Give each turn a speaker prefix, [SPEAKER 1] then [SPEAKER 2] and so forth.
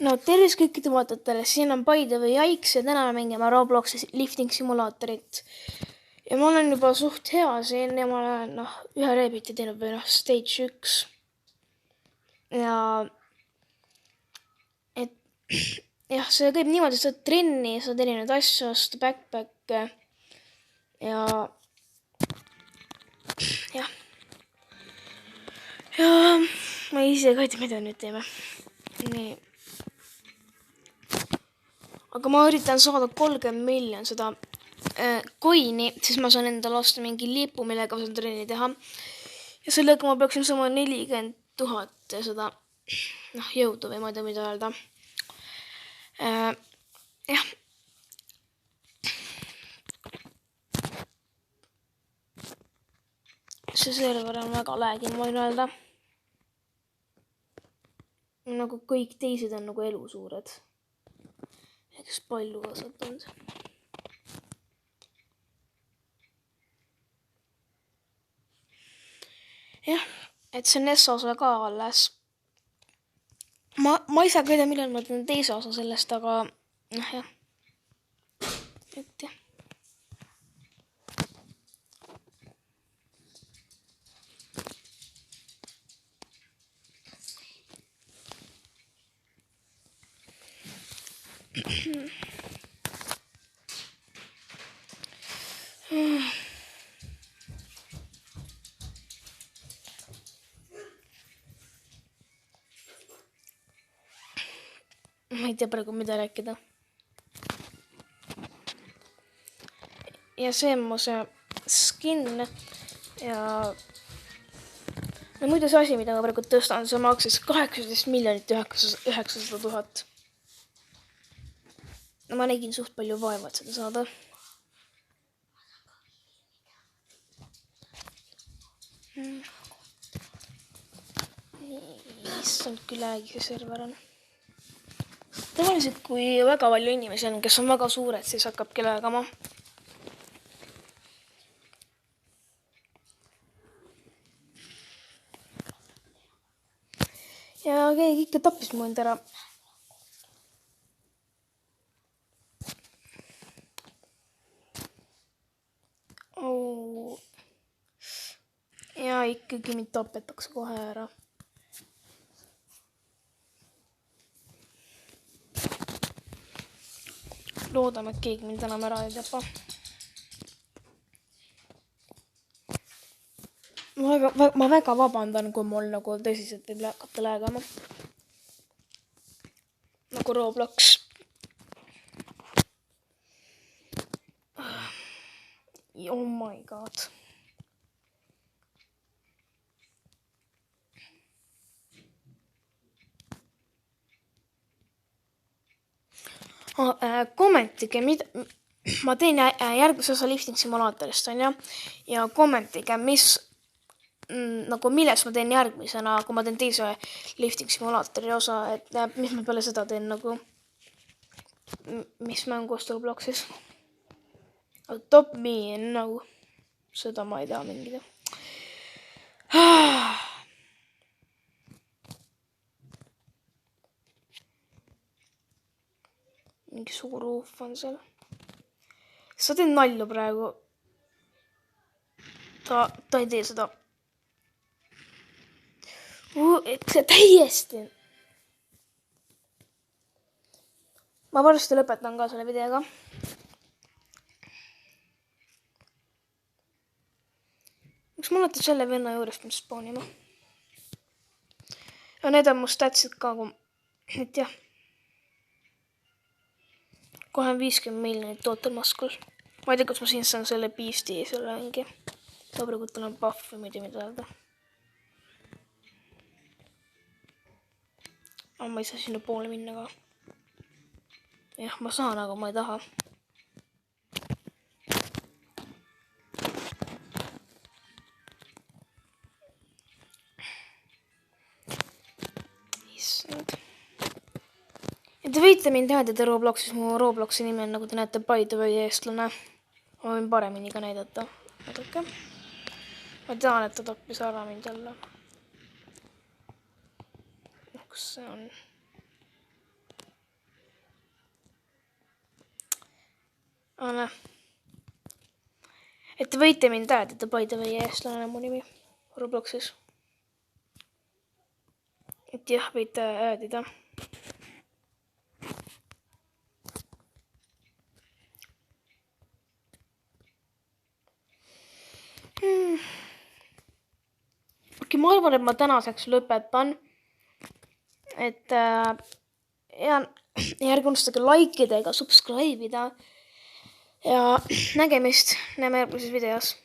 [SPEAKER 1] No tervist kõikide vaatajatele, siin on by the way Aiks ja täna me mängime Robloxi lifting simulaatorit. Ja ma olen juba suht hea siin ja ma olen ühe reebiti teinud või stage 1. Ja et jah, see käib niimoodi, sa saad trenni, saad erinevaid asju osta, backpack'e ja jah. Ja ma ise ka ei tea, mida nüüd teeme. Nii. Aga ma üritan saada 30 miljon seda coin'i, siis ma saan endale osta mingi lipu, millega ma saan trenni teha. Ja sellega ma peaksin saama 40 000 seda jõudu või ma ei tea, mida öelda. Jah. See server on väga lag'i, ma võin öelda. Nagu kõik teised on nagu elusuured. Eks palju kasvatanud. Jah, et see on osa ka alles. Ma ei saa ka tea, millal ma teen teise osa sellest, aga jah. Et jah. Ma ei tea praegu, mida rääkida. Ja see on mu see skin ja no muidu see asi, mida ma praegu tõstan, see maksis 18 900 000. No ma nägin suht palju vaeva, et seda saada. Issand, küll lag'i see server on. Tavaliselt, kui väga palju inimesi on, kes on väga suured, siis hakkabki lagama. Ja keegi ikka tappis mu end ära. Ja ikkagi mind tapetakse kohe ära. Loodame, et keegi mind enam ära ei tapa. Ma väga vabandan, kui mul nagu tõsiselt võib hakata lagama. Nagu Roblox. Oh my god. Kommentige, ma teen järgmise osa lifting simulaatorist, on ja? Ja kommentige, milles ma teen järgmisena, kui ma teen teise lifting simulaatori osa, et mis ma peale seda teen nagu, mis mängust Robloxis. Top me, nagu, seda ma ei taha mängida. Mingi suur uuf on seal. Sa teed nalju praegu. Ta ei tee seda. Täiesti. Ma varsti lõpetan ka selle videoga. Miks ma olete selle venna juurest mind spoonima? Ja need on mu statsid ka, et jah. Kohe on 50 miljonit total maskul. Ma ei tea, kas ma siin saan selle beasti selle mingi. Ta praegu tal on buff või mida öelda. Aga ma ei saa sinna poole minna ka. Jah, ma saan, aga ma ei taha. Issand. Ja te võite mind näidata Robloxis, mu Robloxi nimi on, nagu te näete, by the way eestlane. Ma võin paremini ka näidata. Vaadake. Ma tean, et ta tappis ära mind jälle. Kus see on? Anna. Et te võite mind aadida, by the way, eestlane mu nimi Robloxis. Et jah, võite aadida. Okei, ma arvan, et ma tänaseks lõpetan. Et ja ärge unustage likeida ega subscribe ida. Ja nägemist, näeme järgmises videos.